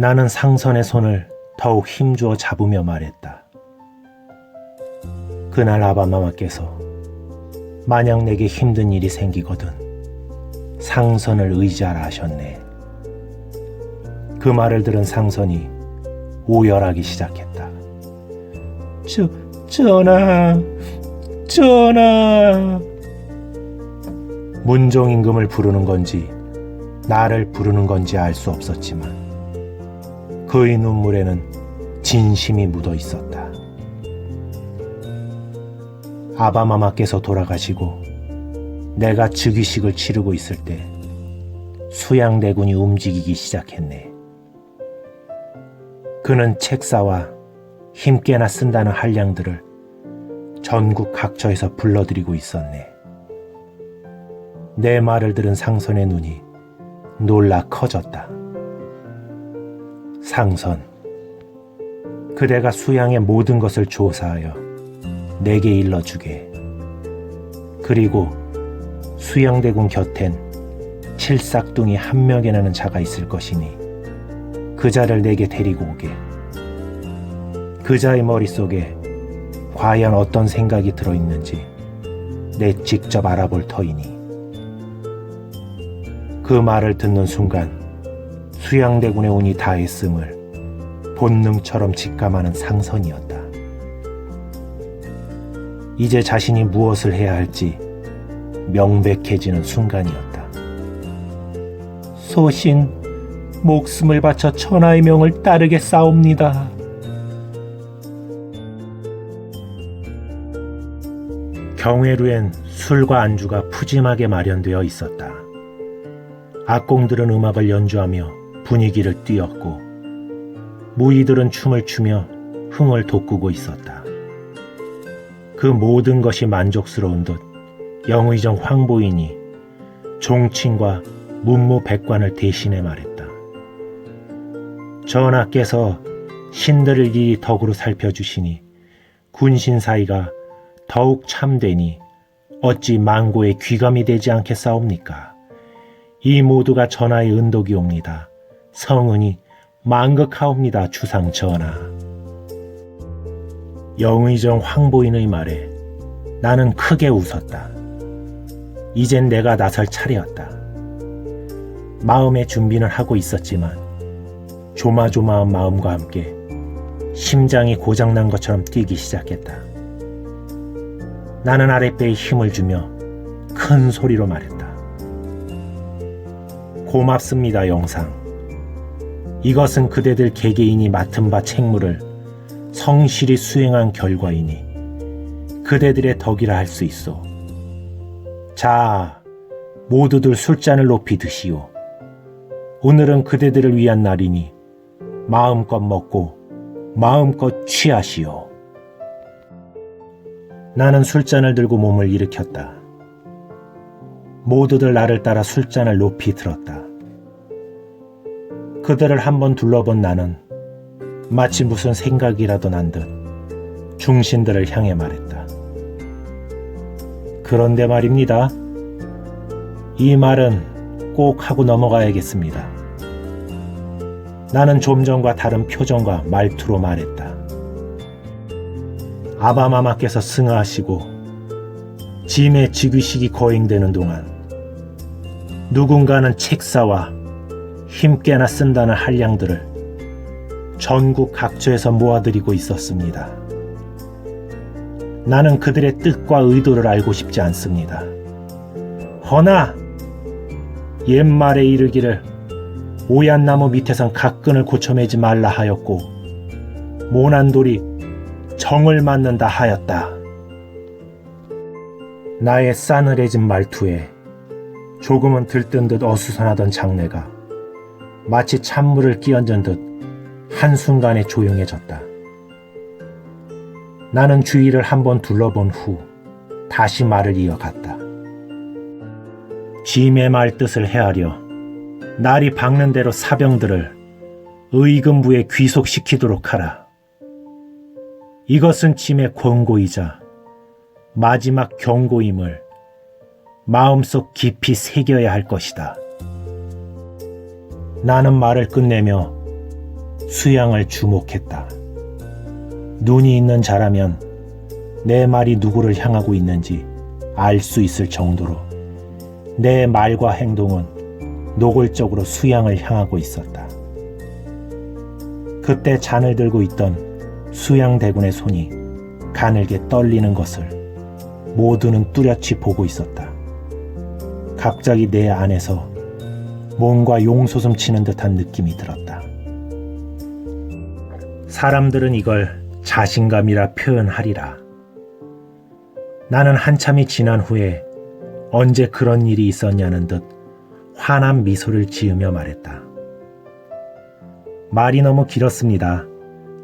나는 상선의 손을 더욱 힘주어 잡으며 말했다. 그날 아바마마께서 만약 내게 힘든 일이 생기거든 상선을 의지하라 하셨네. 그 말을 들은 상선이 오열하기 시작했다. 전하. 문종임금을 부르는 건지 나를 부르는 건지 알 수 없었지만 그의 눈물에는 진심이 묻어 있었다. 아바마마께서 돌아가시고 내가 즉위식을 치르고 있을 때 수양대군이 움직이기 시작했네. 그는 책사와 힘께나 쓴다는 한량들을 전국 각처에서 불러들이고 있었네. 내 말을 들은 상선의 눈이 놀라 커졌다. 상선, 그대가 수양의 모든 것을 조사하여 내게 일러주게. 그리고 수양대군 곁엔 칠삭둥이 한 명이라는 자가 있을 것이니 그 자를 내게 데리고 오게. 그 자의 머릿속에 과연 어떤 생각이 들어있는지 내 직접 알아볼 터이니. 그 말을 듣는 순간 수양대군의 운이 다했음을 본능처럼 직감하는 상선이었다. 이제 자신이 무엇을 해야 할지 명백해지는 순간이었다. 소신, 목숨을 바쳐 천하의 명을 따르겠사옵니다. 경회루엔 술과 안주가 푸짐하게 마련되어 있었다. 악공들은 음악을 연주하며 분위기를 띄웠고 무희들은 춤을 추며 흥을 돋구고 있었다. 그 모든 것이 만족스러운 듯 영의정 황보인이 종친과 문무백관을 대신해 말했다. 전하께서 신들을 이리 덕으로 살펴주시니 군신 사이가 더욱 참되니 어찌 망고에 귀감이 되지 않겠사옵니까? 이 모두가 전하의 은덕이옵니다. 성은이 만극하옵니다. 주상 전하. 영의정 황보인의 말에 나는 크게 웃었다. 이젠 내가 나설 차례였다. 마음의 준비는 하고 있었지만 조마조마한 마음과 함께 심장이 고장난 것처럼 뛰기 시작했다. 나는 아랫배에 힘을 주며 큰 소리로 말했다. 고맙습니다, 영상. 이것은 그대들 개개인이 맡은 바 책무를 성실히 수행한 결과이니 그대들의 덕이라 할 수 있어. 자, 모두들 술잔을 높이 드시오. 오늘은 그대들을 위한 날이니 마음껏 먹고 마음껏 취하시오. 나는 술잔을 들고 몸을 일으켰다. 모두들 나를 따라 술잔을 높이 들었다. 그들을 한번 둘러본 나는 마치 무슨 생각이라도 난 듯 중신들을 향해 말했다. 그런데 말입니다. 이 말은 꼭 하고 넘어가야겠습니다. 나는 좀 전과 다른 표정과 말투로 말했다. 아바마마께서 승하하시고 짐의 즉위식이 거행되는 동안 누군가는 책사와 힘께나 쓴다는 한량들을 전국 각처에서 모아들이고 있었습니다. 나는 그들의 뜻과 의도를 알고 싶지 않습니다. 허나 옛말에 이르기를 오얏 나무 밑에선 각근을 고쳐매지 말라 하였고 모난 돌이 정을 맞는다 하였다. 나의 싸늘해진 말투에 조금은 들뜬 듯 어수선하던 장내가 마치 찬물을 끼얹은 듯 한순간에 조용해졌다. 나는 주위를 한번 둘러본 후 다시 말을 이어갔다. 짐의 말 뜻을 헤아려 날이 박는 대로 사병들을 의금부에 귀속시키도록 하라. 이것은 짐의 권고이자 마지막 경고임을 마음속 깊이 새겨야 할 것이다. 나는 말을 끝내며 수양을 주목했다. 눈이 있는 자라면 내 말이 누구를 향하고 있는지 알 수 있을 정도로 내 말과 행동은 노골적으로 수양을 향하고 있었다. 그때 잔을 들고 있던 수양대군의 손이 가늘게 떨리는 것을 모두는 뚜렷이 보고 있었다. 갑자기 내 안에서 뭔가 용솟음 치는 듯한 느낌이 들었다. 사람들은 이걸 자신감이라 표현하리라. 나는 한참이 지난 후에 언제 그런 일이 있었냐는 듯 환한 미소를 지으며 말했다. 말이 너무 길었습니다.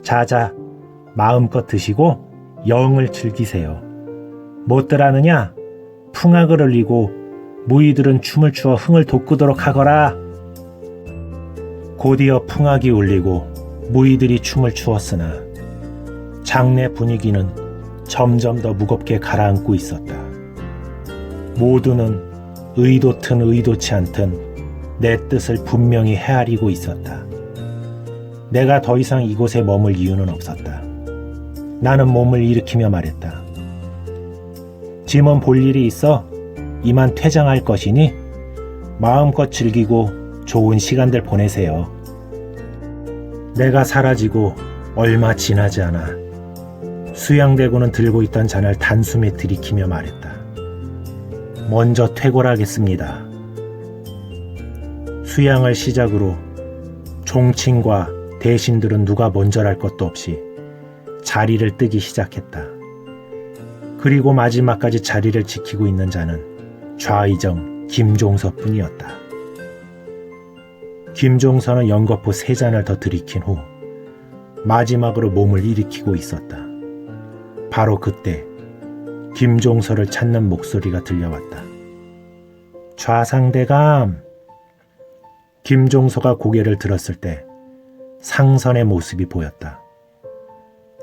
자자, 마음껏 드시고 영을 즐기세요. 못들 아느냐? 풍악을 흘리고 무희들은 춤을 추어 흥을 돋구도록 하거라. 곧이어 풍악이 울리고 무희들이 춤을 추었으나 장내 분위기는 점점 더 무겁게 가라앉고 있었다. 모두는 의도든 의도치 않든 내 뜻을 분명히 헤아리고 있었다. 내가 더 이상 이곳에 머물 이유는 없었다. 나는 몸을 일으키며 말했다. 짐은 볼 일이 있어 이만 퇴장할 것이니 마음껏 즐기고 좋은 시간들 보내세요. 내가 사라지고 얼마 지나지 않아 수양대군은 들고 있던 잔을 단숨에 들이키며 말했다. 먼저 퇴골하겠습니다. 수양을 시작으로 종친과 대신들은 누가 먼저랄 것도 없이 자리를 뜨기 시작했다. 그리고 마지막까지 자리를 지키고 있는 자는 좌의정 김종서뿐이었다. 김종서는 연거푸 3잔을 더 들이킨 후 마지막으로 몸을 일으키고 있었다. 바로 그때 김종서를 찾는 목소리가 들려왔다. 좌상대감! 김종서가 고개를 들었을 때 상선의 모습이 보였다.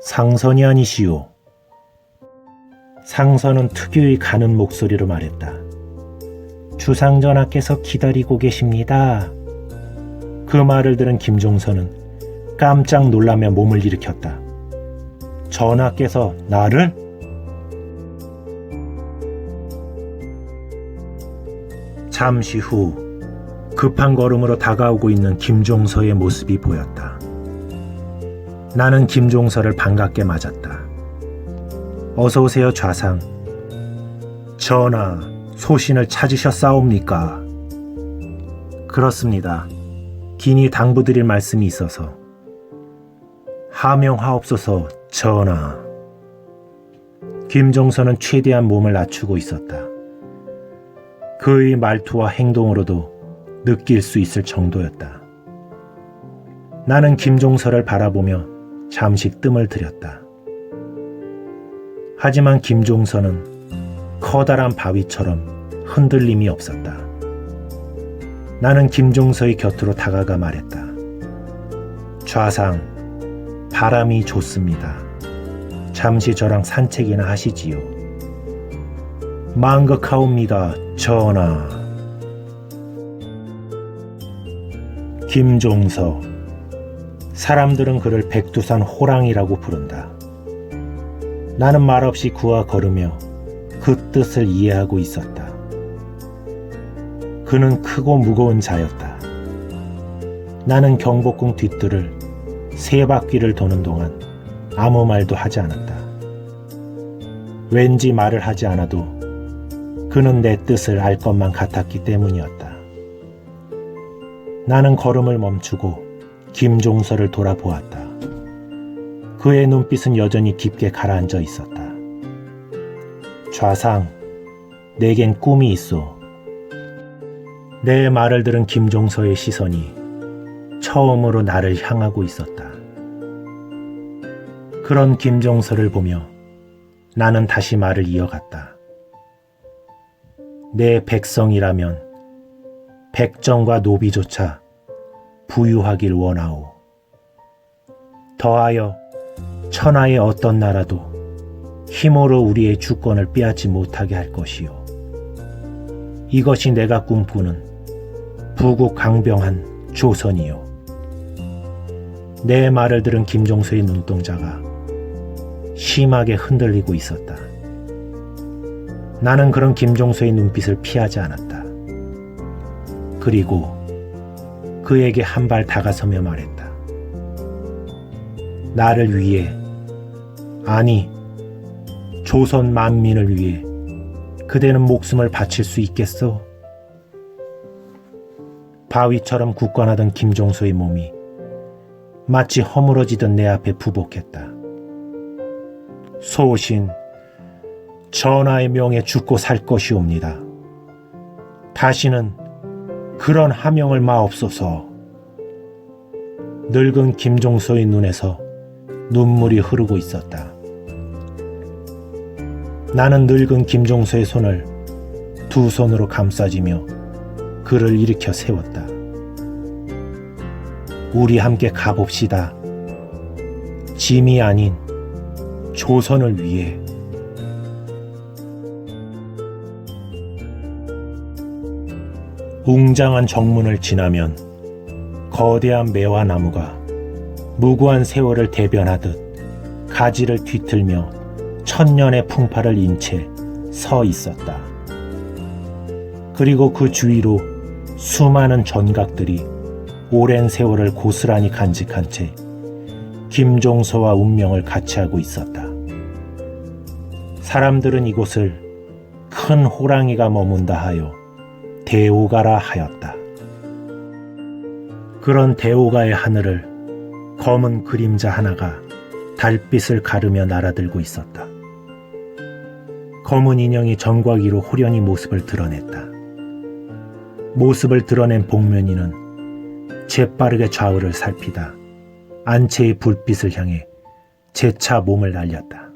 상선이 아니시오. 상선은 특유의 가는 목소리로 말했다. 주상전하께서 기다리고 계십니다. 그 말을 들은 김종서는 깜짝 놀라며 몸을 일으켰다. 전하께서 나를? 잠시 후 급한 걸음으로 다가오고 있는 김종서의 모습이 보였다. 나는 김종서를 반갑게 맞았다. 어서 오세요, 좌상. 전하, 소신을 찾으셨사옵니까? 그렇습니다. 긴히 당부드릴 말씀이 있어서. 하명하옵소서, 전하. 김종서는 최대한 몸을 낮추고 있었다. 그의 말투와 행동으로도 느낄 수 있을 정도였다. 나는 김종서를 바라보며 잠시 뜸을 들였다. 하지만 김종서는 커다란 바위처럼 흔들림이 없었다. 나는 김종서의 곁으로 다가가 말했다. 좌상, 바람이 좋습니다. 잠시 저랑 산책이나 하시지요. 망극하옵니다, 전하. 김종서. 사람들은 그를 백두산 호랑이라고 부른다. 나는 말없이 그와 걸으며 그 뜻을 이해하고 있었다. 그는 크고 무거운 자였다. 나는 경복궁 뒷뜰을 3바퀴를 도는 동안 아무 말도 하지 않았다. 왠지 말을 하지 않아도 그는 내 뜻을 알 것만 같았기 때문이었다. 나는 걸음을 멈추고 김종서를 돌아보았다. 그의 눈빛은 여전히 깊게 가라앉아 있었다. 좌상, 내겐 꿈이 있소. 내 말을 들은 김종서의 시선이 처음으로 나를 향하고 있었다. 그런 김종서를 보며 나는 다시 말을 이어갔다. 내 백성이라면 백정과 노비조차 부유하길 원하오. 더하여 천하의 어떤 나라도 힘으로 우리의 주권을 빼앗지 못하게 할 것이요. 이것이 내가 꿈꾸는 부국강병한 조선이요. 내 말을 들은 김종서의 눈동자가 심하게 흔들리고 있었다. 나는 그런 김종서의 눈빛을 피하지 않았다. 그리고 그에게 한 발 다가서며 말했다. 나를 위해, 아니 조선 만민을 위해 그대는 목숨을 바칠 수 있겠소? 바위처럼 굳건하던 김종서의 몸이 마치 허물어지던 내 앞에 부복했다. 소신, 전하의 명에 죽고 살 것이옵니다. 다시는 그런 하명을 마옵소서. 늙은 김종서의 눈에서 눈물이 흐르고 있었다. 나는 늙은 김종서의 손을 두 손으로 감싸지며 그를 일으켜 세웠다. 우리 함께 가봅시다. 짐이 아닌 조선을 위해. 웅장한 정문을 지나면 거대한 매화 나무가 무구한 세월을 대변하듯 가지를 뒤틀며 천년의 풍파를 인 채 서 있었다. 그리고 그 주위로 수많은 전각들이 오랜 세월을 고스란히 간직한 채 김종서와 운명을 같이하고 있었다. 사람들은 이곳을 큰 호랑이가 머문다 하여 대오가라 하였다. 그런 대오가의 하늘을 검은 그림자 하나가 달빛을 가르며 날아들고 있었다. 검은 인형이 정과기로 호련히 모습을 드러냈다. 모습을 드러낸 복면이는 재빠르게 좌우를 살피다 안채의 불빛을 향해 재차 몸을 날렸다.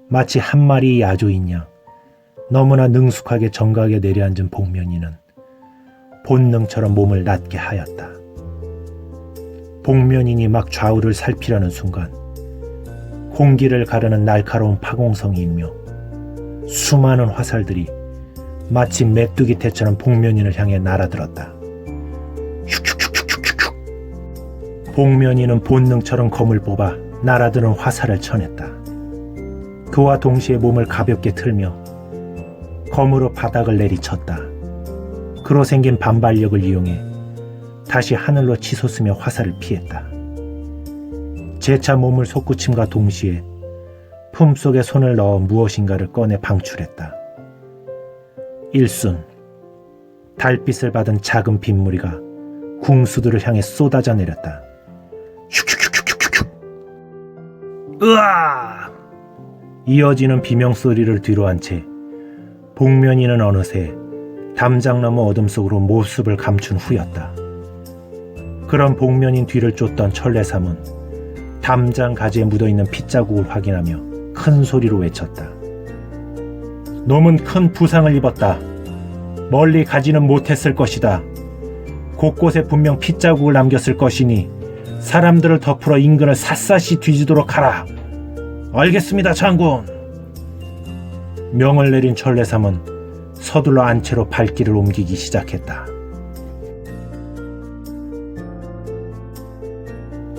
마치 한 마리의 야조인 양 너무나 능숙하게 정각에 내려앉은 복면이는 본능처럼 몸을 낮게 하였다. 복면인이 막 좌우를 살피려는 순간 공기를 가르는 날카로운 파공성이 있며 수많은 화살들이 마치 메뚜기 떼처럼 복면인을 향해 날아들었다. 슉슉슉슉슉슉. 복면인은 본능처럼 검을 뽑아 날아드는 화살을 쳐냈다. 그와 동시에 몸을 가볍게 틀며 검으로 바닥을 내리쳤다. 그로 생긴 반발력을 이용해 다시 하늘로 치솟으며 화살을 피했다. 재차 몸을 솟구침과 동시에 품속에 손을 넣어 무엇인가를 꺼내 방출했다. 일순, 달빛을 받은 작은 빗무리가 궁수들을 향해 쏟아져 내렸다. 슉슉슉슉슉슉. 으아! 이어지는 비명소리를 뒤로한 채 복면이는 어느새 담장 너머 어둠 속으로 모습을 감춘 후였다. 그런 복면인 뒤를 쫓던 천례삼은 담장 가지에 묻어있는 핏자국을 확인하며 큰 소리로 외쳤다. 놈은 큰 부상을 입었다. 멀리 가지는 못했을 것이다. 곳곳에 분명 핏자국을 남겼을 것이니 사람들을 덮으러 인근을 샅샅이 뒤지도록 하라. 알겠습니다, 장군. 명을 내린 천례삼은 서둘러 안채로 발길을 옮기기 시작했다.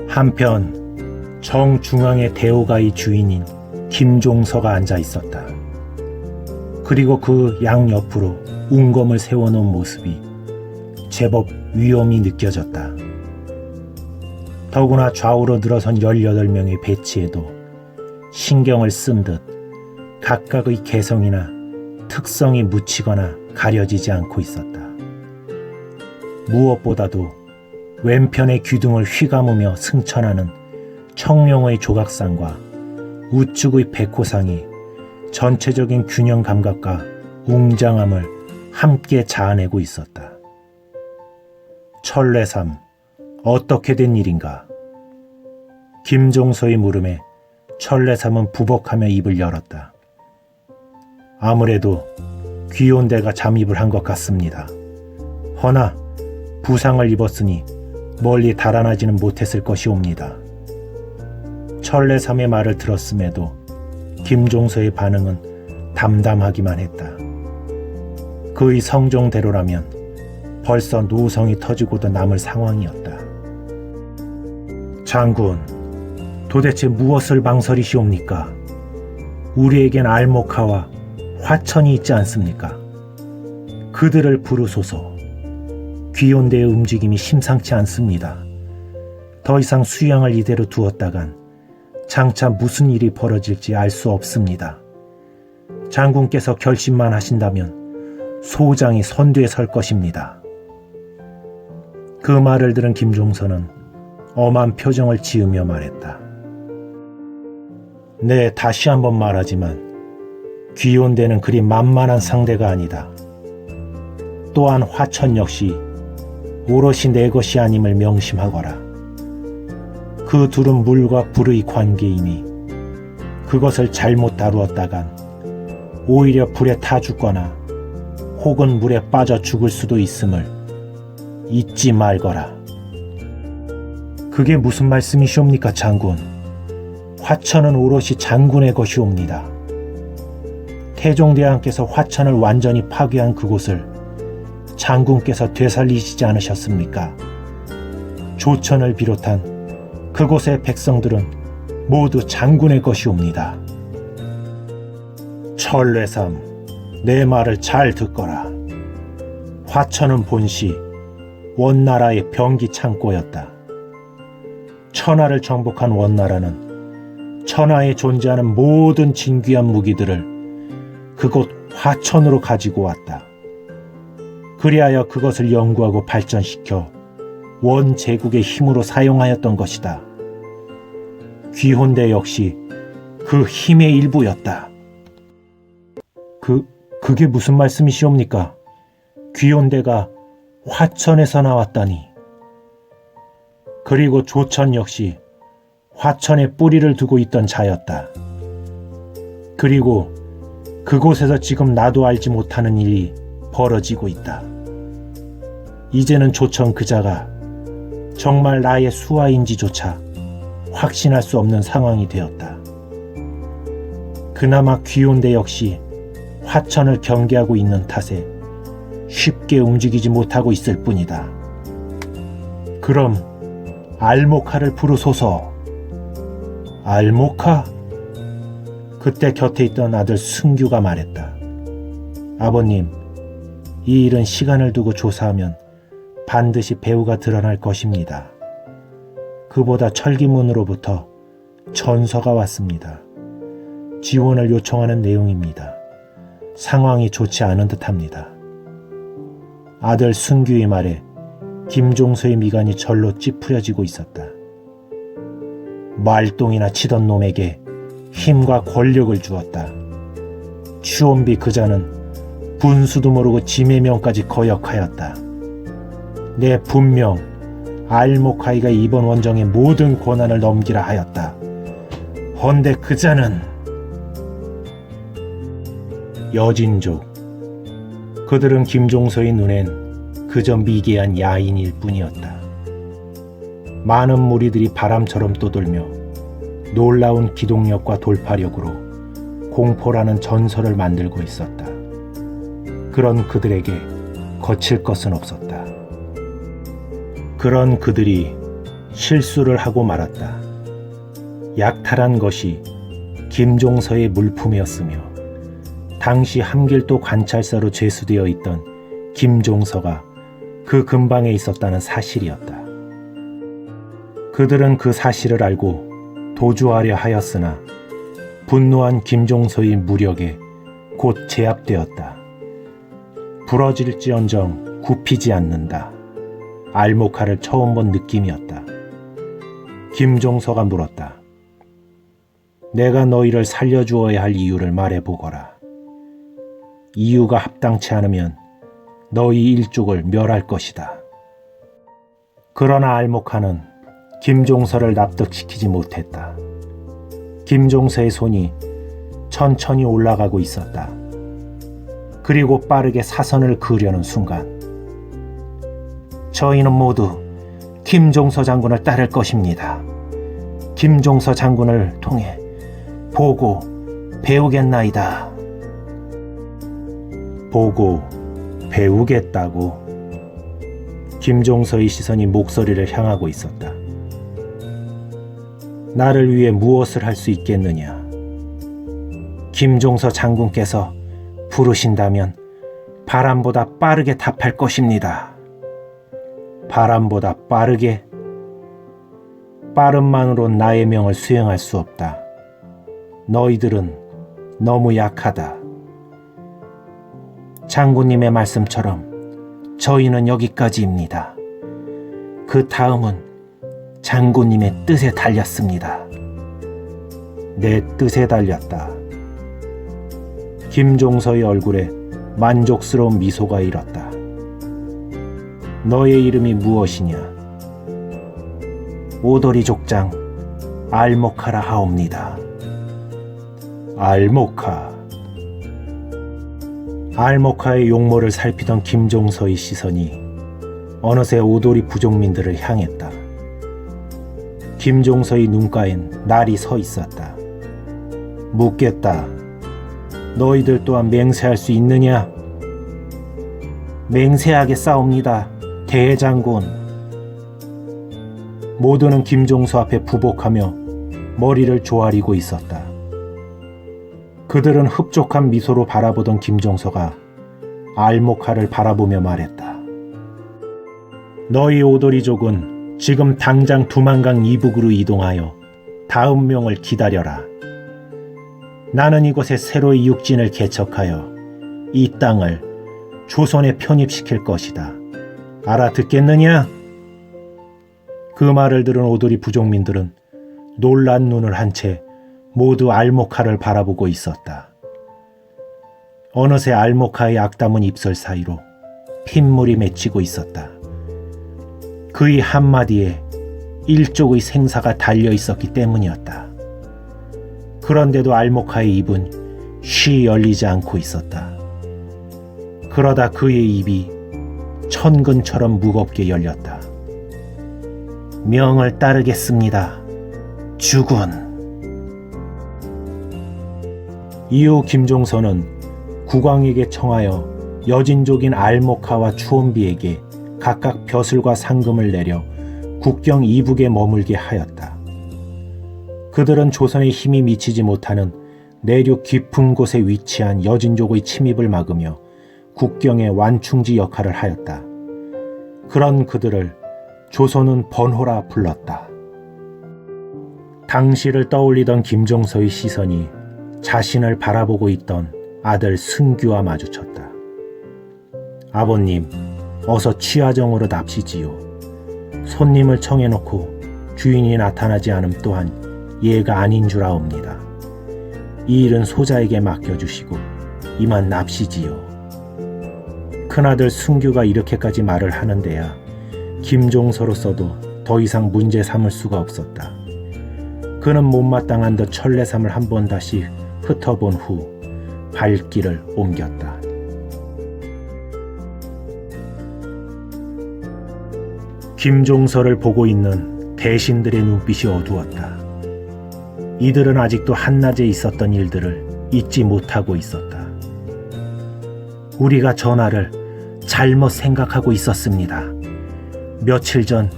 한편 정중앙에 대오가의 주인인 김종서가 앉아 있었다. 그리고 그 양옆으로 운검을 세워놓은 모습이 제법 위험이 느껴졌다. 더구나 좌우로 늘어선 18명의 배치에도 신경을 쓴 듯 각각의 개성이나 특성이 묻히거나 가려지지 않고 있었다. 무엇보다도 왼편의 귀등을 휘감으며 승천하는 청룡의 조각상과 우측의 백호상이 전체적인 균형 감각과 웅장함을 함께 자아내고 있었다. 천례삼, 어떻게 된 일인가? 김종서의 물음에 천례삼은 부복하며 입을 열었다. 아무래도 귀온대가 잠입을 한 것 같습니다. 허나 부상을 입었으니 멀리 달아나지는 못했을 것이옵니다. 천례삼의 말을 들었음에도 김종서의 반응은 담담하기만 했다. 그의 성종대로라면 벌써 노성이 터지고도 남을 상황이었다. 장군, 도대체 무엇을 망설이시옵니까? 우리에겐 알모카와 화천이 있지 않습니까? 그들을 부르소서. 귀혼대의 움직임이 심상치 않습니다. 더 이상 수양을 이대로 두었다간 장차 무슨 일이 벌어질지 알 수 없습니다. 장군께서 결심만 하신다면 소장이 선두에 설 것입니다. 그 말을 들은 김종서는 엄한 표정을 지으며 말했다. 네, 다시 한번 말하지만 귀혼대는 그리 만만한 상대가 아니다. 또한 화천 역시 오롯이 내 것이 아님을 명심하거라. 그 둘은 물과 불의 관계이니 그것을 잘못 다루었다간 오히려 불에 타 죽거나 혹은 물에 빠져 죽을 수도 있음을 잊지 말거라. 그게 무슨 말씀이시옵니까, 장군? 화천은 오롯이 장군의 것이옵니다. 태종대왕께서 화천을 완전히 파괴한 그곳을 장군께서 되살리시지 않으셨습니까? 조천을 비롯한 그곳의 백성들은 모두 장군의 것이옵니다. 철례삼, 내 말을 잘 듣거라. 화천은 본시 원나라의 병기 창고였다. 천하를 정복한 원나라는 천하에 존재하는 모든 진귀한 무기들을 그곳 화천으로 가지고 왔다. 그리하여 그것을 연구하고 발전시켜 원제국의 힘으로 사용하였던 것이다. 귀혼대 역시 그 힘의 일부였다. 그게 무슨 말씀이시옵니까? 귀혼대가 화천에서 나왔다니. 그리고 조천 역시 화천에 뿌리를 두고 있던 자였다. 그리고 그곳에서 지금 나도 알지 못하는 일이 벌어지고 있다. 이제는 조천 그자가 정말 나의 수하인지조차 확신할 수 없는 상황이 되었다. 그나마 귀혼대 역시 화천을 경계하고 있는 탓에 쉽게 움직이지 못하고 있을 뿐이다. 그럼 알모카를 부르소서. 알모카? 그때 곁에 있던 아들 승규가 말했다. 아버님, 이 일은 시간을 두고 조사하면 반드시 배후가 드러날 것입니다. 그보다 철기문으로부터 전서가 왔습니다. 지원을 요청하는 내용입니다. 상황이 좋지 않은 듯합니다. 아들 승규의 말에 김종서의 미간이 절로 찌푸려지고 있었다. 말똥이나 치던 놈에게 힘과 권력을 주었다. 추원비 그자는 분수도 모르고 지매명까지 거역하였다. 내 분명 알모카이가 이번 원정의 모든 권한을 넘기라 하였다. 헌데 그자는 여진족. 그들은 김종서의 눈엔 그저 미개한 야인일 뿐이었다. 많은 무리들이 바람처럼 떠돌며 놀라운 기동력과 돌파력으로 공포라는 전설을 만들고 있었다. 그런 그들에게 거칠 것은 없었다. 그런 그들이 실수를 하고 말았다. 약탈한 것이 김종서의 물품이었으며 당시 함길도 관찰사로 제수되어 있던 김종서가 그 근방에 있었다는 사실이었다. 그들은 그 사실을 알고 도주하려 하였으나 분노한 김종서의 무력에 곧 제압되었다. 부러질지언정 굽히지 않는다. 알모카를 처음 본 느낌이었다. 김종서가 물었다. 내가 너희를 살려주어야 할 이유를 말해보거라. 이유가 합당치 않으면 너희 일족을 멸할 것이다. 그러나 알모카는 김종서를 납득시키지 못했다. 김종서의 손이 천천히 올라가고 있었다. 그리고 빠르게 사선을 그으려는 순간 저희는 모두 김종서 장군을 따를 것입니다. 김종서 장군을 통해 보고 배우겠나이다. 보고 배우겠다고? 김종서의 시선이 목소리를 향하고 있었다. 나를 위해 무엇을 할 수 있겠느냐? 김종서 장군께서 부르신다면 바람보다 빠르게 답할 것입니다. 바람보다 빠르게? 빠름만으론 나의 명을 수행할 수 없다. 너희들은 너무 약하다. 장군님의 말씀처럼 저희는 여기까지입니다. 그 다음은 장군님의 뜻에 달렸습니다. 내 뜻에 달렸다. 김종서의 얼굴에 만족스러운 미소가 일었다. 너의 이름이 무엇이냐? 오도리 족장 알모카라 하옵니다. 알모카. 알모카의 용모를 살피던 김종서의 시선이 어느새 오도리 부족민들을 향했다. 김종서의 눈가엔 날이 서 있었다. 묻겠다. 너희들 또한 맹세할 수 있느냐? 맹세하게 싸웁니다, 대장군. 모두는 김종서 앞에 부복하며 머리를 조아리고 있었다. 그들은 흡족한 미소로 바라보던 김종서가 알모카를 바라보며 말했다. 너희 오도리족은 지금 당장 두만강 이북으로 이동하여 다음 명을 기다려라. 나는 이곳에 새로이 육진을 개척하여 이 땅을 조선에 편입시킬 것이다. 알아듣겠느냐? 그 말을 들은 오도리 부족민들은 놀란 눈을 한 채 모두 알모카를 바라보고 있었다. 어느새 알모카의 악담은 입술 사이로 핏물이 맺히고 있었다. 그의 한마디에 일족의 생사가 달려 있었기 때문이었다. 그런데도 알모카의 입은 쉬 열리지 않고 있었다. 그러다 그의 입이 천근처럼 무겁게 열렸다. 명을 따르겠습니다, 주군. 이후 김종서는 국왕에게 청하여 여진족인 알모카와 추원비에게 각각 벼슬과 상금을 내려 국경 이북에 머물게 하였다. 그들은 조선의 힘이 미치지 못하는 내륙 깊은 곳에 위치한 여진족의 침입을 막으며 국경의 완충지 역할을 하였다. 그런 그들을 조선은 번호라 불렀다. 당시를 떠올리던 김종서의 시선이 자신을 바라보고 있던 아들 승규와 마주쳤다. 아버님, 어서 취하정으로 납시지요. 손님을 청해놓고 주인이 나타나지 않음 또한 예가 아닌 줄 아옵니다. 이 일은 소자에게 맡겨주시고 이만 납시지요. 큰아들 승규가 이렇게까지 말을 하는데야 김종서로서도 더 이상 문제 삼을 수가 없었다. 그는 못마땅한 듯 철례삼을 한 번 다시 흩어본 후 발길을 옮겼다. 김종서를 보고 있는 대신들의 눈빛이 어두웠다. 이들은 아직도 한낮에 있었던 일들을 잊지 못하고 있었다. 우리가 전하를 잘못 생각하고 있었습니다. 며칠 전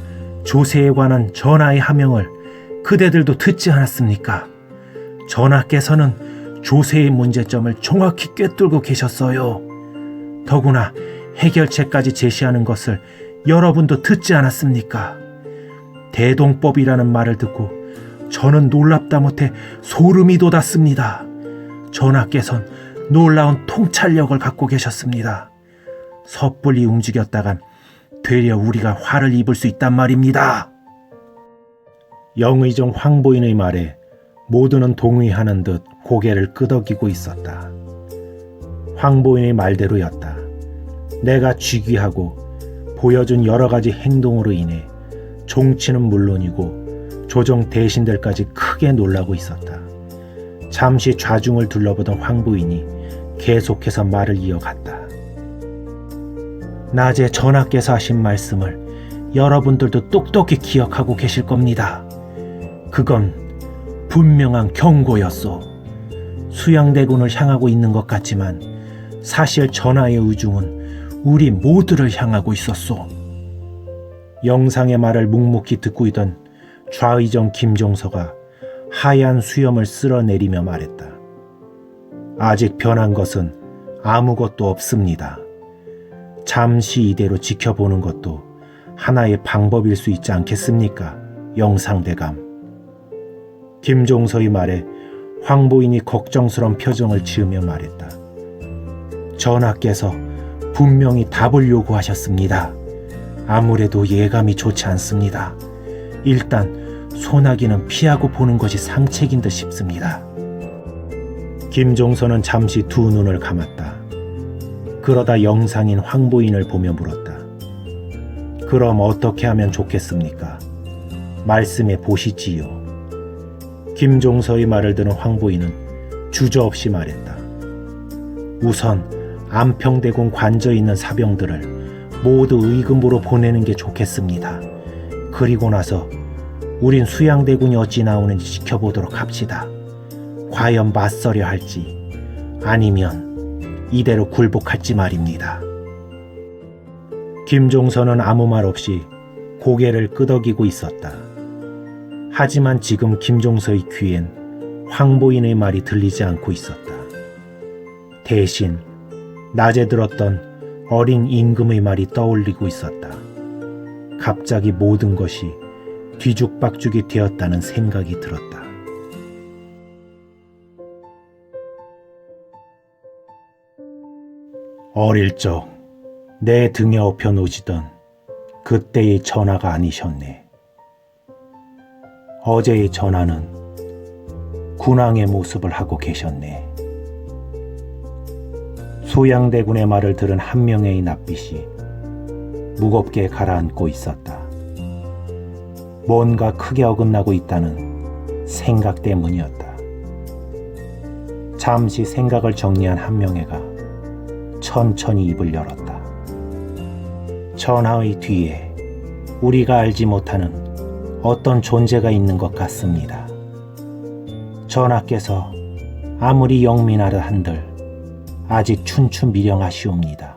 조세에 관한 전하의 하명을 그대들도 듣지 않았습니까? 전하께서는 조세의 문제점을 정확히 꿰뚫고 계셨어요. 더구나 해결책까지 제시하는 것을 여러분도 듣지 않았습니까? 대동법이라는 말을 듣고 저는 놀랍다 못해 소름이 돋았습니다. 전하께서는 놀라운 통찰력을 갖고 계셨습니다. 섣불리 움직였다간 되려 우리가 화를 입을 수 있단 말입니다. 영의정 황보인의 말에 모두는 동의하는 듯 고개를 끄덕이고 있었다. 황보인의 말대로였다. 내가 즉위하고 보여준 여러 가지 행동으로 인해 종치는 물론이고 조정 대신들까지 크게 놀라고 있었다. 잠시 좌중을 둘러보던 황보인이 계속해서 말을 이어갔다. 낮에 전하께서 하신 말씀을 여러분들도 똑똑히 기억하고 계실 겁니다. 그건 분명한 경고였소. 수양대군을 향하고 있는 것 같지만 사실 전하의 의중은 우리 모두를 향하고 있었소. 영상의 말을 묵묵히 듣고 있던 좌의정 김종서가 하얀 수염을 쓸어내리며 말했다. 아직 변한 것은 아무것도 없습니다. 잠시 이대로 지켜보는 것도 하나의 방법일 수 있지 않겠습니까? 영상대감. 김종서의 말에 황보인이 걱정스러운 표정을 지으며 말했다. 전하께서 분명히 답을 요구하셨습니다. 아무래도 예감이 좋지 않습니다. 일단 소나기는 피하고 보는 것이 상책인 듯 싶습니다. 김종서는 잠시 두 눈을 감았다. 그러다 영상인 황보인을 보며 물었다. 그럼 어떻게 하면 좋겠습니까? 말씀해 보시지요. 김종서의 말을 들은 황보인은 주저없이 말했다. 우선 안평대군 관저에 있는 사병들을 모두 의금부로 보내는 게 좋겠습니다. 그리고 나서 우린 수양대군이 어찌 나오는지 지켜보도록 합시다. 과연 맞서려 할지 아니면 이대로 굴복할지 말입니다. 김종서는 아무 말 없이 고개를 끄덕이고 있었다. 하지만 지금 김종서의 귀엔 황보인의 말이 들리지 않고 있었다. 대신 낮에 들었던 어린 임금의 말이 떠올리고 있었다. 갑자기 모든 것이 뒤죽박죽이 되었다는 생각이 들었다. 어릴 적 내 등에 엎여 놓지던 그때의 전하가 아니셨네. 어제의 전하는 군왕의 모습을 하고 계셨네. 소양대군의 말을 들은 한 명의 낯빛이 무겁게 가라앉고 있었다. 뭔가 크게 어긋나고 있다는 생각 때문이었다. 잠시 생각을 정리한 한 명애가 천천히 입을 열었다. 전하의 뒤에 우리가 알지 못하는 어떤 존재가 있는 것 같습니다. 전하께서 아무리 영민하다 한들 아직 춘추미령하시옵니다.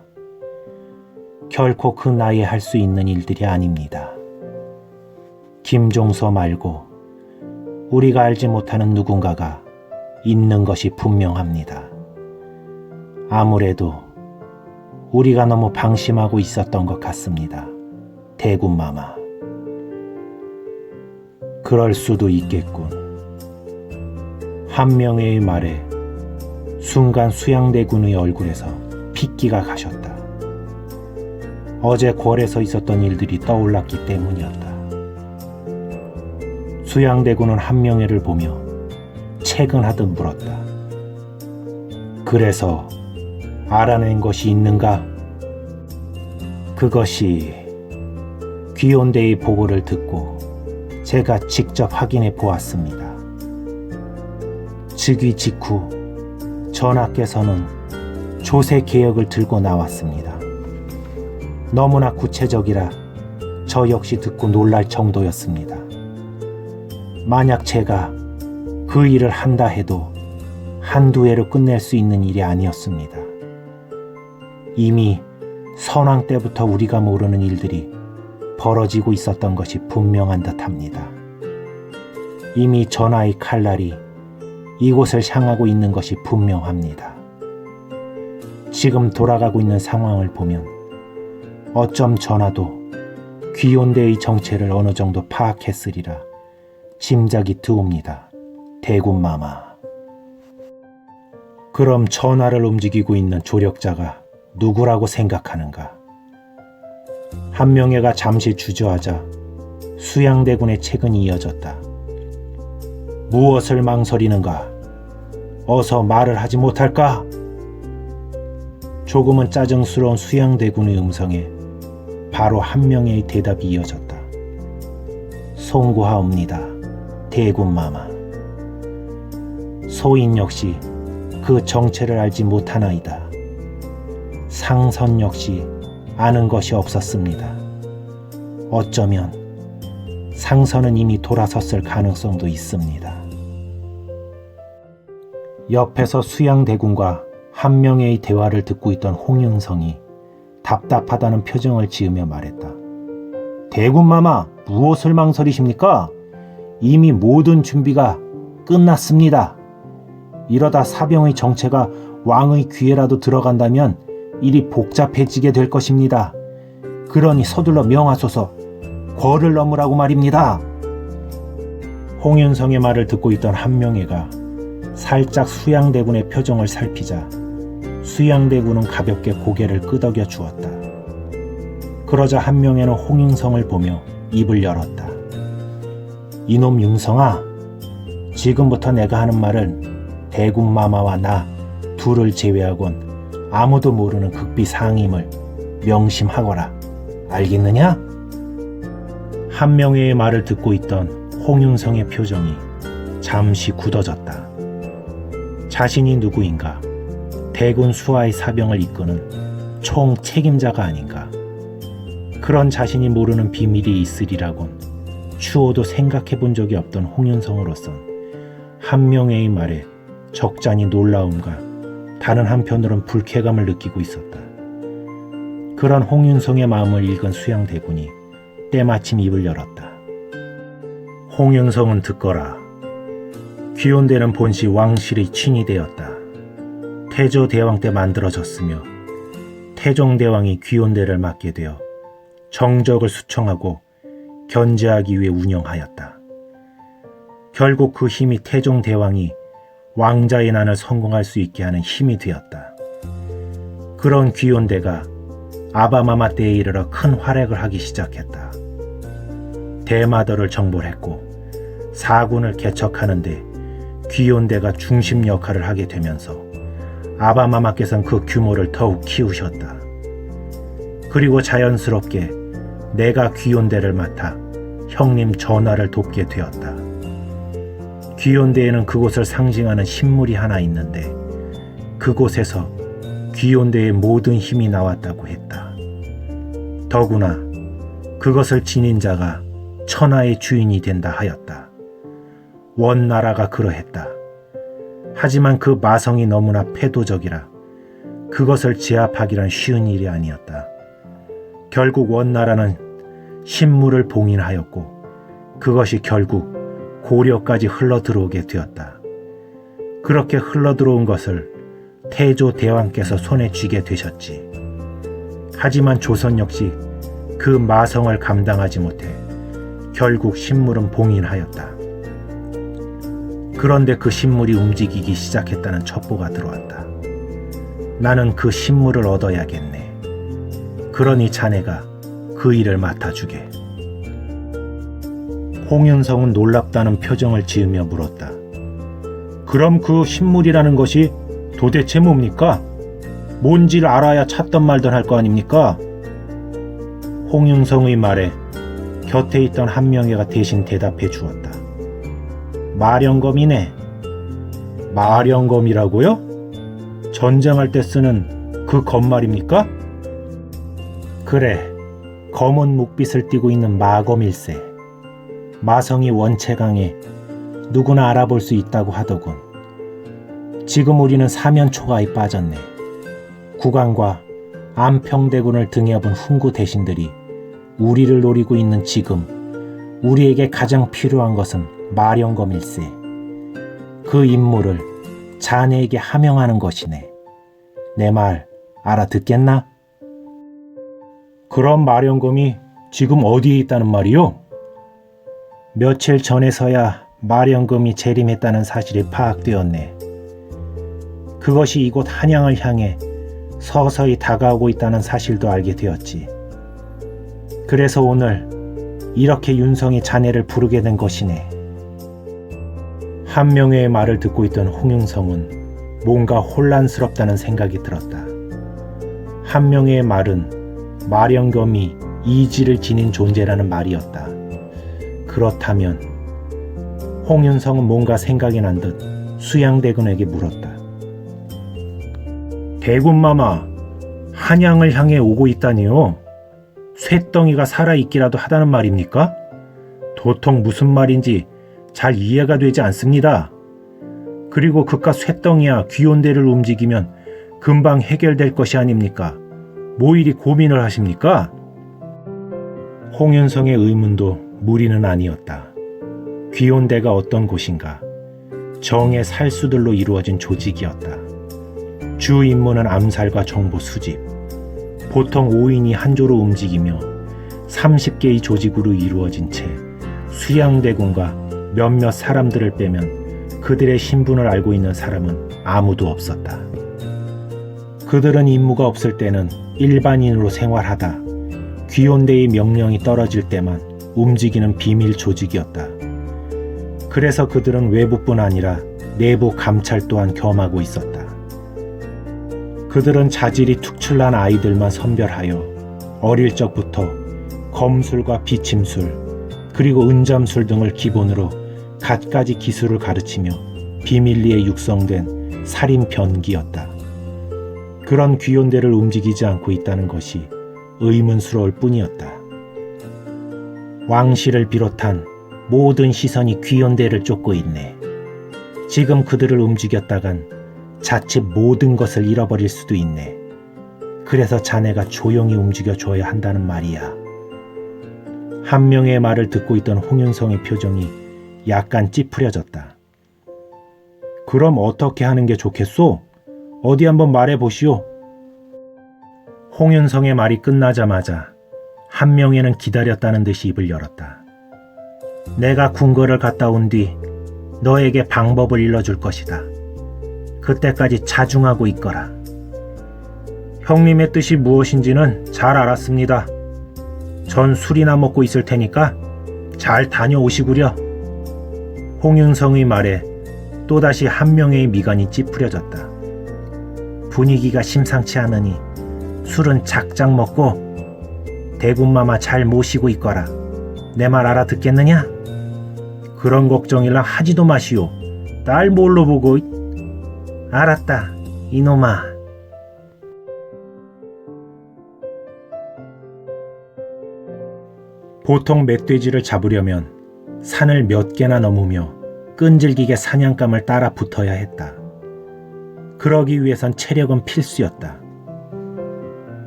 결코 그 나이에 할 수 있는 일들이 아닙니다. 김종서 말고 우리가 알지 못하는 누군가가 있는 것이 분명합니다. 아무래도 우리가 너무 방심하고 있었던 것 같습니다. 대군마마. 그럴 수도 있겠군. 한 명의 말에 순간 수양대군의 얼굴에서 핏기가 가셨다. 어제 궐에서 있었던 일들이 떠올랐기 때문이었다. 수양대군은 한명회를 보며 채근하듯 물었다. 그래서 알아낸 것이 있는가? 그것이 귀온대의 보고를 듣고 제가 직접 확인해 보았습니다. 즉위 직후 전하께서는 조세 개혁을 들고 나왔습니다. 너무나 구체적이라 저 역시 듣고 놀랄 정도였습니다. 만약 제가 그 일을 한다 해도 한두 해로 끝낼 수 있는 일이 아니었습니다. 이미 선왕 때부터 우리가 모르는 일들이 벌어지고 있었던 것이 분명한 듯합니다. 이미 전하의 칼날이 이곳을 향하고 있는 것이 분명합니다. 지금 돌아가고 있는 상황을 보면 어쩜 전하도 귀온대의 정체를 어느 정도 파악했으리라 짐작이 드옵니다. 대군마마. 그럼 전하를 움직이고 있는 조력자가 누구라고 생각하는가? 한명회가 잠시 주저하자 수양대군의 채근이 이어졌다. 무엇을 망설이는가? 어서 말을 하지 못할까? 조금은 짜증스러운 수양대군의 음성에 바로 한명회의 대답이 이어졌다. 송구하옵니다. 대군마마. 소인 역시 그 정체를 알지 못하나이다. 상선 역시 아는 것이 없었습니다. 어쩌면 상선은 이미 돌아섰을 가능성도 있습니다. 옆에서 수양대군과 한명회의 대화를 듣고 있던 홍윤성이 답답하다는 표정을 지으며 말했다. 대군마마, 무엇을 망설이십니까? 이미 모든 준비가 끝났습니다. 이러다 사병의 정체가 왕의 귀에라도 들어간다면 일이 복잡해지게 될 것입니다. 그러니 서둘러 명하소서. 궐을 넘으라고 말입니다. 홍윤성의 말을 듣고 있던 한명회가 살짝 수양대군의 표정을 살피자 수양대군은 가볍게 고개를 끄덕여 주었다. 그러자 한명회는 홍윤성을 보며 입을 열었다. 이놈 융성아, 지금부터 내가 하는 말은 대군마마와 나 둘을 제외하곤 아무도 모르는 극비 상임을 명심하거라. 알겠느냐? 한명회의 말을 듣고 있던 홍윤성의 표정이 잠시 굳어졌다. 자신이 누구인가? 대군 수하의 사병을 이끄는 총 책임자가 아닌가? 그런 자신이 모르는 비밀이 있으리라곤 추호도 생각해 본 적이 없던 홍윤성으로선 한명회의 말에 적잖이 놀라움과 다른 한편으론 불쾌감을 느끼고 있었다. 그런 홍윤성의 마음을 읽은 수양대군이 때마침 입을 열었다. 홍윤성은 듣거라. 귀온대는 본시 왕실의 친이 되었다. 태조대왕 때 만들어졌으며 태종대왕이 귀온대를 맡게 되어 정적을 수청하고 견제하기 위해 운영하였다. 결국 그 힘이 태종대왕이 왕자의 난을 성공할 수 있게 하는 힘이 되었다. 그런 귀온대가 아바마마 때에 이르러 큰 활약을 하기 시작했다. 대마도를 정벌했고 사군을 개척하는데 귀온대가 중심 역할을 하게 되면서 아바마마께서는 그 규모를 더욱 키우셨다. 그리고 자연스럽게 내가 귀온대를 맡아 형님 전하를 돕게 되었다. 귀온대에는 그곳을 상징하는 신물이 하나 있는데 그곳에서 귀온대의 모든 힘이 나왔다고 했다. 더구나 그것을 지닌 자가 천하의 주인이 된다 하였다. 원나라가 그러했다. 하지만 그 마성이 너무나 패도적이라 그것을 제압하기란 쉬운 일이 아니었다. 결국 원나라는 신물을 봉인하였고 그것이 결국 고려까지 흘러들어오게 되었다. 그렇게 흘러들어온 것을 태조대왕께서 손에 쥐게 되셨지. 하지만 조선 역시 그 마성을 감당하지 못해 결국 신물은 봉인하였다. 그런데 그 신물이 움직이기 시작했다는 첩보가 들어왔다. 나는 그 신물을 얻어야겠네. 그러니 자네가 그 일을 맡아주게. 홍윤성은 놀랍다는 표정을 지으며 물었다. 그럼 그 신물이라는 것이 도대체 뭡니까? 뭔지를 알아야 찾던 말던 할 거 아닙니까? 홍윤성의 말에 곁에 있던 한명회가 대신 대답해 주었다. 마령검이네. 마령검이라고요? 전쟁할 때 쓰는 그 검 말입니까? 그래, 검은 묵빛을 띠고 있는 마검일세. 마성이 원체 강해 누구나 알아볼 수 있다고 하더군. 지금 우리는 사면초가에 빠졌네. 국왕과 안평대군을 등에 업은 훈구 대신들이 우리를 노리고 있는 지금 우리에게 가장 필요한 것은 마령검일세. 그 임무를 자네에게 하명하는 것이네. 내 말 알아듣겠나? 그럼 마령검이 지금 어디에 있다는 말이요? 며칠 전에서야 마령검이 재림했다는 사실이 파악되었네. 그것이 이곳 한양을 향해 서서히 다가오고 있다는 사실도 알게 되었지. 그래서 오늘 이렇게 윤성이 자네를 부르게 된 것이네. 한명회의 말을 듣고 있던 홍윤성은 뭔가 혼란스럽다는 생각이 들었다. 한명회의 말은 마령검이 이지를 지닌 존재라는 말이었다. 그렇다면 홍윤성은 뭔가 생각이 난 듯 수양대군에게 물었다. 대군마마, 한양을 향해 오고 있다니요? 쇠덩이가 살아있기라도 하다는 말입니까? 도통 무슨 말인지 잘 이해가 되지 않습니다. 그리고 그깟 쇠덩이야 귀온대를 움직이면 금방 해결될 것이 아닙니까? 뭐 이리 고민을 하십니까? 홍윤성의 의문도 무리는 아니었다. 귀온대가 어떤 곳인가? 정의 살수들로 이루어진 조직이었다. 주 임무는 암살과 정보 수집. 보통 5인이 한 조로 움직이며 30개의 조직으로 이루어진 채 수양대군과 몇몇 사람들을 빼면 그들의 신분을 알고 있는 사람은 아무도 없었다. 그들은 임무가 없을 때는 일반인으로 생활하다 귀혼대의 명령이 떨어질 때만 움직이는 비밀 조직이었다. 그래서 그들은 외부뿐 아니라 내부 감찰 또한 겸하고 있었다. 그들은 자질이 특출난 아이들만 선별하여 어릴 적부터 검술과 비침술 그리고 은잠술 등을 기본으로 갖가지 기술을 가르치며 비밀리에 육성된 살인 변기였다. 그런 귀혼대를 움직이지 않고 있다는 것이 의문스러울 뿐이었다. 왕실을 비롯한 모든 시선이 귀혼대를 쫓고 있네. 지금 그들을 움직였다간 자칫 모든 것을 잃어버릴 수도 있네. 그래서 자네가 조용히 움직여줘야 한다는 말이야. 한 명의 말을 듣고 있던 홍윤성의 표정이 약간 찌푸려졌다. 그럼 어떻게 하는 게 좋겠소? 어디 한번 말해보시오. 홍윤성의 말이 끝나자마자 한 명에는 기다렸다는 듯이 입을 열었다. 내가 궁궐을 갔다 온 뒤 너에게 방법을 일러줄 것이다. 그때까지 자중하고 있거라. 형님의 뜻이 무엇인지는 잘 알았습니다. 전 술이나 먹고 있을 테니까 잘 다녀오시구려. 홍윤성의 말에 또다시 한 명의 미간이 찌푸려졌다. 분위기가 심상치 않으니 술은 작작 먹고 대군마마 잘 모시고 있거라. 내 말 알아듣겠느냐? 그런 걱정이랑 하지도 마시오. 딸 뭘로 보고. 알았다, 이놈아. 보통 멧돼지를 잡으려면 산을 몇 개나 넘으며 끈질기게 사냥감을 따라 붙어야 했다. 그러기 위해선 체력은 필수였다.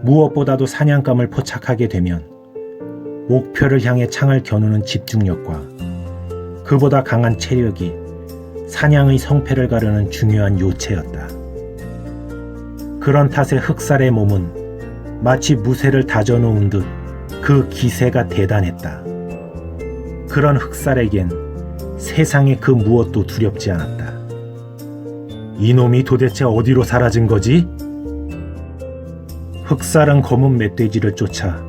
무엇보다도 사냥감을 포착하게 되면 목표를 향해 창을 겨누는 집중력과 그보다 강한 체력이 사냥의 성패를 가르는 중요한 요체였다. 그런 탓에 흑살의 몸은 마치 무쇠를 다져놓은 듯 그 기세가 대단했다. 그런 흑살에겐 세상의 그 무엇도 두렵지 않았다. 이놈이 도대체 어디로 사라진 거지? 흑살은 검은 멧돼지를 쫓아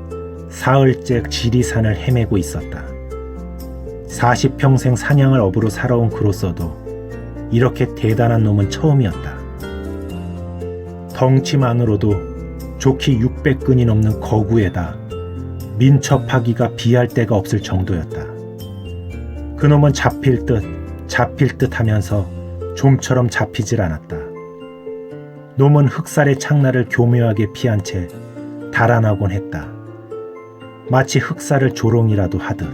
사흘째 지리산을 헤매고 있었다. 40평생 사냥을 업으로 살아온 그로서도 이렇게 대단한 놈은 처음이었다. 덩치만으로도 좋기 600근이 넘는 거구에다 민첩하기가 비할 데가 없을 정도였다. 그놈은 잡힐 듯 하면서 좀처럼 잡히질 않았다. 놈은 흑살의 창날을 교묘하게 피한 채 달아나곤 했다. 마치 흑살을 조롱이라도 하듯.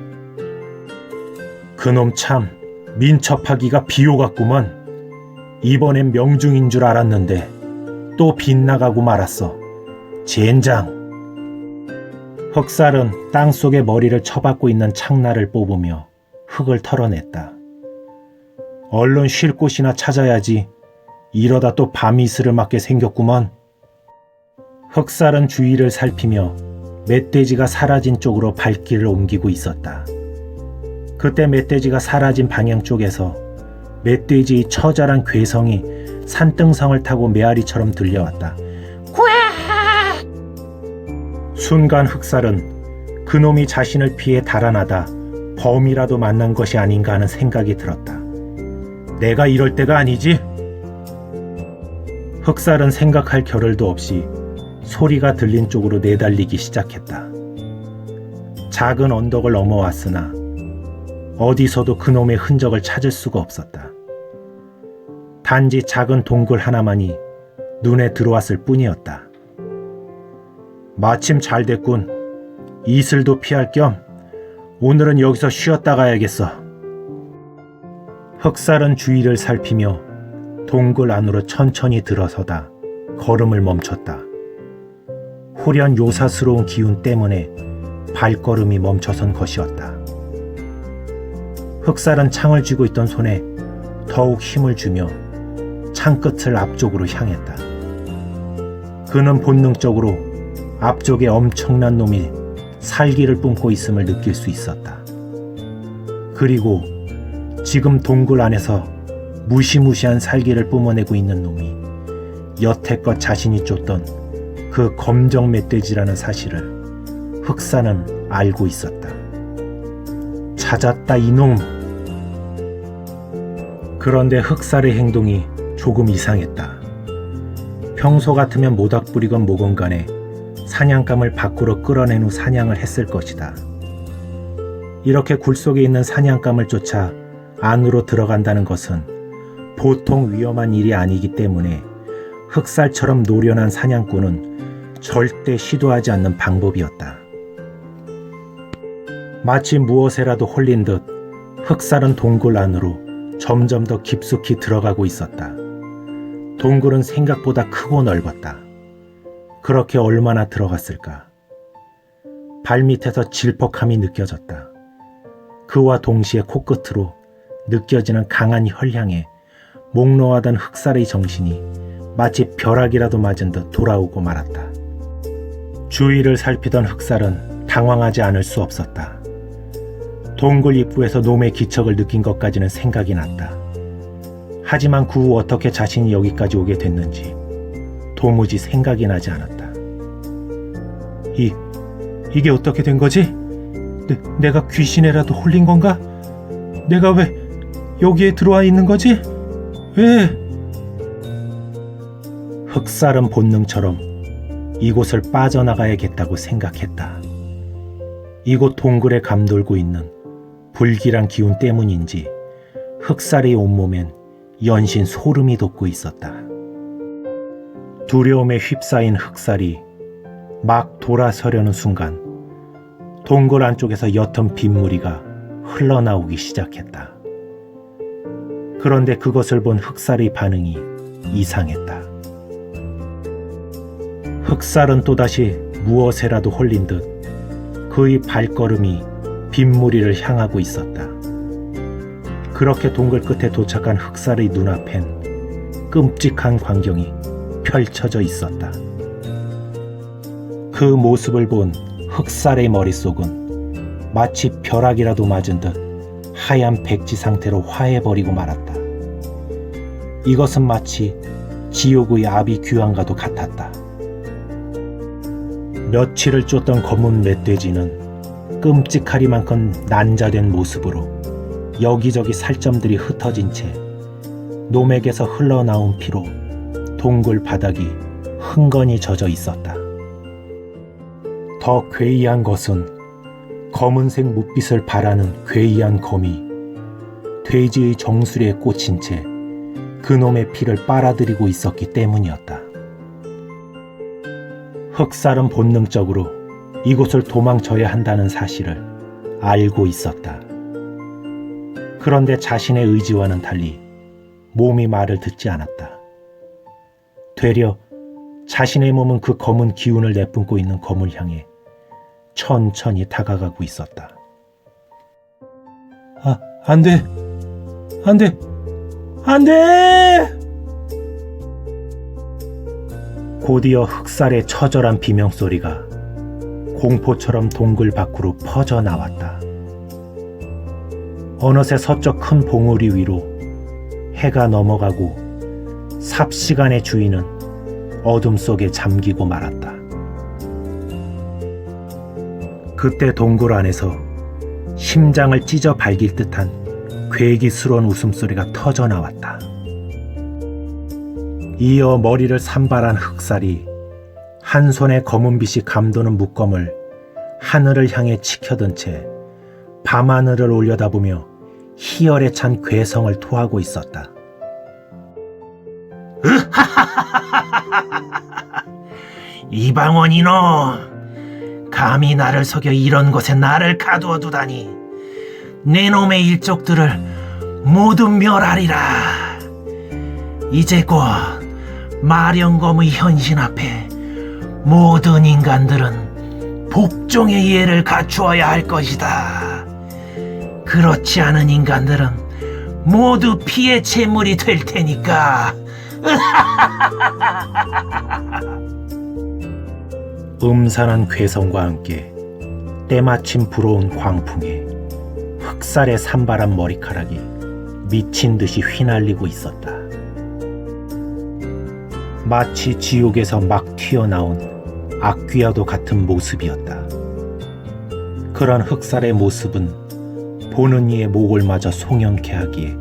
그놈 참 민첩하기가 비호 같구먼. 이번엔 명중인 줄 알았는데 또 빗나가고 말았어. 젠장. 흑살은 땅속에 머리를 쳐박고 있는 창날을 뽑으며 흙을 털어냈다. 얼른 쉴 곳이나 찾아야지. 이러다 또 밤이슬을 맞게 생겼구먼. 흑살은 주위를 살피며 멧돼지가 사라진 쪽으로 발길을 옮기고 있었다. 그때 멧돼지가 사라진 방향 쪽에서 멧돼지의 처절한 괴성이 산등성을 타고 메아리처럼 들려왔다. 순간 흑살은 그놈이 자신을 피해 달아나다 범이라도 만난 것이 아닌가 하는 생각이 들었다. 내가 이럴 때가 아니지? 흑살은 생각할 겨를도 없이 소리가 들린 쪽으로 내달리기 시작했다. 작은 언덕을 넘어왔으나 어디서도 그놈의 흔적을 찾을 수가 없었다. 단지 작은 동굴 하나만이 눈에 들어왔을 뿐이었다. 마침 잘 됐군. 이슬도 피할 겸 오늘은 여기서 쉬었다 가야겠어. 흑살은 주위를 살피며 동굴 안으로 천천히 들어서다 걸음을 멈췄다. 후련 요사스러운 기운 때문에 발걸음이 멈춰선 것이었다. 흑살은 창을 쥐고 있던 손에 더욱 힘을 주며 창끝을 앞쪽으로 향했다. 그는 본능적으로 앞쪽에 엄청난 놈이 살기를 뿜고 있음을 느낄 수 있었다. 그리고 지금 동굴 안에서 무시무시한 살기를 뿜어내고 있는 놈이 여태껏 자신이 쫓던 그 검정 멧돼지라는 사실을 흑사는 알고 있었다. 찾았다 이놈! 그런데 흑사의 행동이 조금 이상했다. 평소 같으면 모닥불이건 뭐건 간에 사냥감을 밖으로 끌어낸 후 사냥을 했을 것이다. 이렇게 굴 속에 있는 사냥감을 쫓아 안으로 들어간다는 것은 보통 위험한 일이 아니기 때문에 흑살처럼 노련한 사냥꾼은 절대 시도하지 않는 방법이었다. 마치 무엇에라도 홀린 듯 흑살은 동굴 안으로 점점 더 깊숙이 들어가고 있었다. 동굴은 생각보다 크고 넓었다. 그렇게 얼마나 들어갔을까? 발밑에서 질퍽함이 느껴졌다. 그와 동시에 코끝으로 느껴지는 강한 혈향에 몽롱하던 흑살의 정신이 마치 벼락이라도 맞은 듯 돌아오고 말았다. 주위를 살피던 흑살은 당황하지 않을 수 없었다. 동굴 입구에서 놈의 기척을 느낀 것까지는 생각이 났다. 하지만 그 후 어떻게 자신이 여기까지 오게 됐는지 도무지 생각이 나지 않았다. 이게 어떻게 된 거지? 내가 귀신에라도 홀린 건가? 내가 왜 여기에 들어와 있는 거지? 왜? 흑살은 본능처럼 이곳을 빠져나가야겠다고 생각했다. 이곳 동굴에 감돌고 있는 불길한 기운 때문인지 흑살의 온몸엔 연신 소름이 돋고 있었다. 두려움에 휩싸인 흑살이 막 돌아서려는 순간 동굴 안쪽에서 옅은 빗무리가 흘러나오기 시작했다. 그런데 그것을 본 흑살의 반응이 이상했다. 흑살은 또다시 무엇에라도 홀린 듯 그의 발걸음이 빗무리를 향하고 있었다. 그렇게 동굴 끝에 도착한 흑살의 눈앞엔 끔찍한 광경이 펼쳐져 있었다. 그 모습을 본 흑살의 머릿속은 마치 벼락이라도 맞은 듯 하얀 백지 상태로 화해버리고 말았다. 이것은 마치 지옥의 아비 귀환과도 같았다. 며칠을 쫓던 검은 멧돼지는 끔찍하리만큼 난자된 모습으로 여기저기 살점들이 흩어진 채 놈에게서 흘러나온 피로 동굴 바닥이 흥건히 젖어 있었다. 더 괴이한 것은 검은색 묵빛을 발하는 괴이한 검이 돼지의 정수리에 꽂힌 채 그놈의 피를 빨아들이고 있었기 때문이었다. 흑살은 본능적으로 이곳을 도망쳐야 한다는 사실을 알고 있었다. 그런데 자신의 의지와는 달리 몸이 말을 듣지 않았다. 되려 자신의 몸은 그 검은 기운을 내뿜고 있는 검을 향해 천천히 다가가고 있었다. 안 돼! 안 돼! 안 돼! 곧이어 흑살의 처절한 비명소리가 공포처럼 동굴 밖으로 퍼져나왔다. 어느새 서쪽 큰 봉우리 위로 해가 넘어가고 삽시간의 주인은 어둠 속에 잠기고 말았다. 그때 동굴 안에서 심장을 찢어 발길 듯한 괴기스러운 웃음소리가 터져나왔다. 이어 머리를 산발한 흑살이 한 손에 검은빛이 감도는 묶검을 하늘을 향해 치켜든 채 밤하늘을 올려다보며 희열에 찬 괴성을 토하고 있었다. 이방원 이놈! 감히 나를 속여 이런 곳에 나를 가두어 두다니! 내 놈의 일족들을 모두 멸하리라! 이제 곧 마령검의 현신 앞에 모든 인간들은 복종의 예를 갖추어야 할 것이다. 그렇지 않은 인간들은 모두 피의 제물이 될 테니까. 음산한 괴성과 함께 때마침 불어온 광풍에 흑살의 산발한 머리카락이 미친 듯이 휘날리고 있었다. 마치 지옥에서 막 튀어나온 악귀와도 같은 모습이었다. 그런 흑살의 모습은 보는 이의 목을 마저 송영케 하기에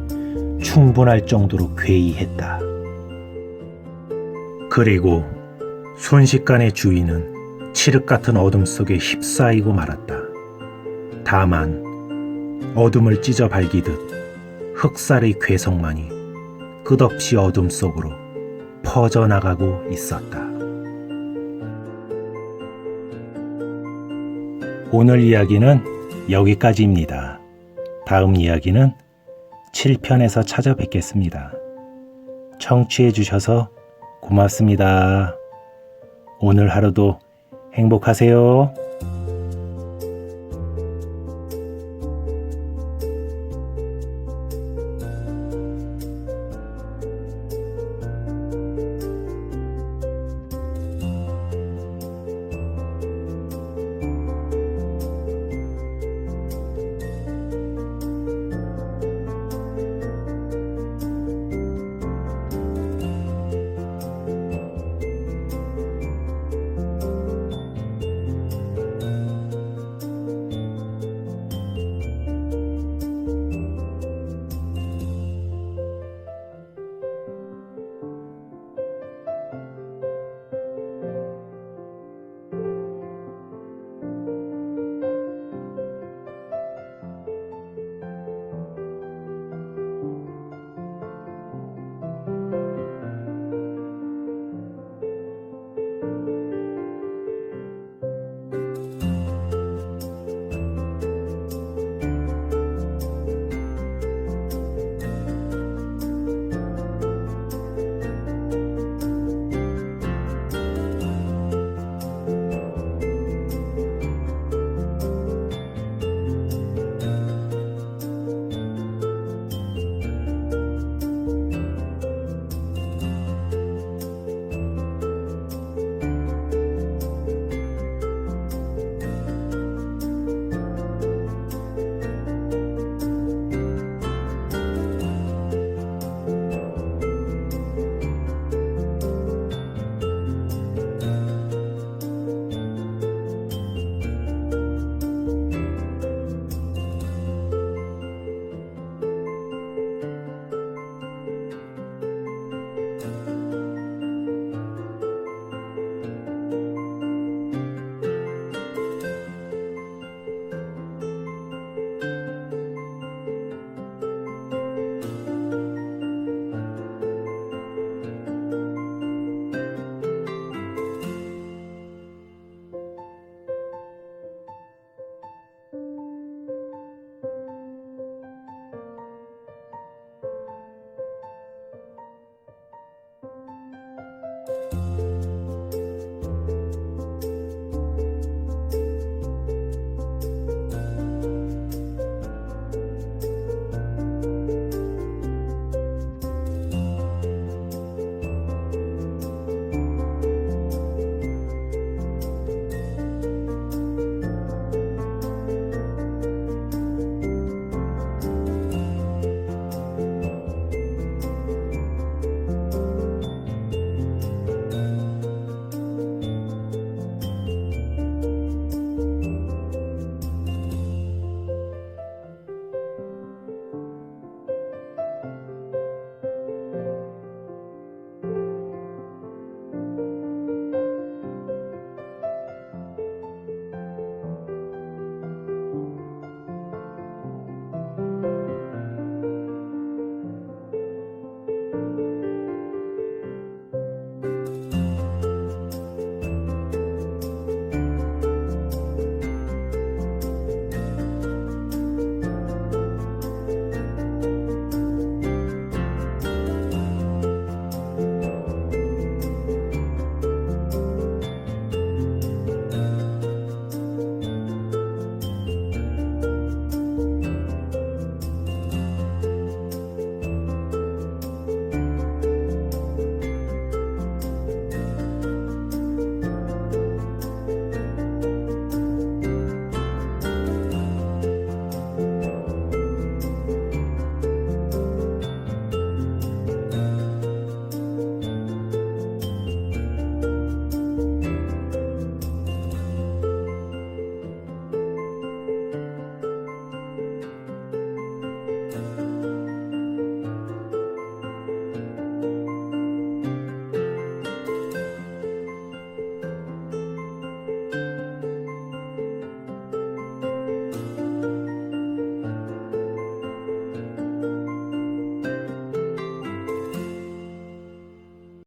충분할 정도로 괴이했다. 그리고 순식간에 주위는 칠흑 같은 어둠 속에 휩싸이고 말았다. 다만 어둠을 찢어 발기듯 흑살의 괴성만이 끝없이 어둠 속으로 퍼져나가고 있었다. 오늘 이야기는 여기까지입니다. 다음 이야기는 7편에서 찾아뵙겠습니다. 청취해 주셔서 고맙습니다. 오늘 하루도 행복하세요.